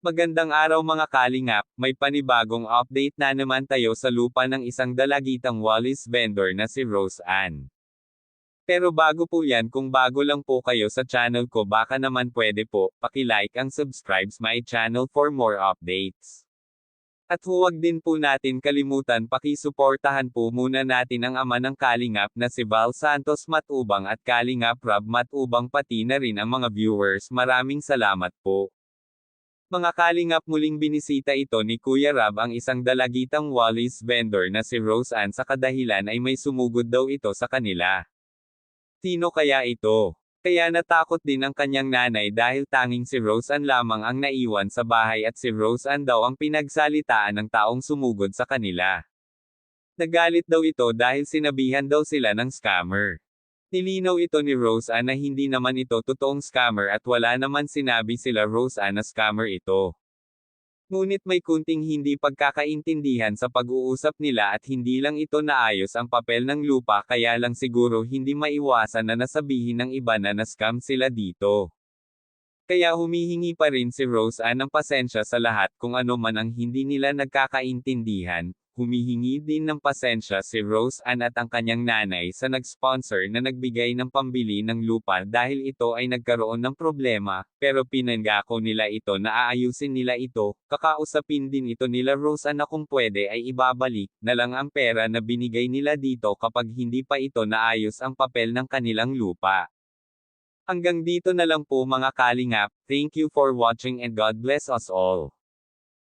Magandang araw mga kalingap, may panibagong update na naman tayo sa lupa ng isang dalagitang Wallis vendor na si Rose Ann. Pero bago po yan, kung bago lang po kayo sa channel ko, baka naman pwede po, paki-like ang subscribes my channel for more updates. At huwag din po natin kalimutan paki-suportahan po muna natin ang ama ng kalingap na si Val Santos Matubang at Kalingap Rob Matubang, pati na rin ang mga viewers. Maraming salamat po. Mga kalingap, muling binisita ito ni Kuya Rab ang isang dalagitang Wallis vendor na si Rose Ann sa kadahilan ay may sumugod daw ito sa kanila. Sino kaya ito? Kaya natakot din ang kanyang nanay dahil tanging si Rose Ann lamang ang naiwan sa bahay at si Rose Ann daw ang pinagsalitaan ng taong sumugod sa kanila. Nagalit daw ito dahil sinabihan daw sila ng scammer. Nilinaw ito ni Rose Ann na hindi naman ito totoong scammer at wala naman sinabi sila Rose Ann na scammer ito. Ngunit may kunting hindi pagkakaintindihan sa pag-uusap nila at hindi lang ito naayos ang papel ng lupa, kaya lang siguro hindi maiwasan na nasabihin ng iba na na-scam sila dito. Kaya humihingi pa rin si Rose Ann ng pasensya sa lahat kung ano man ang hindi nila nagkakaintindihan. Humihingi din ng pasensya si Rose Ann at ang kanyang nanay sa nag-sponsor na nagbigay ng pambili ng lupa dahil ito ay nagkaroon ng problema, pero pinangako nila ito na aayusin nila ito. Kakausapin din ito nila Rose Ann na kung pwede ay ibabalik na lang ang pera na binigay nila dito kapag hindi pa ito naayos ang papel ng kanilang lupa. Hanggang dito na lang po mga kalingap, thank you for watching and God bless us all.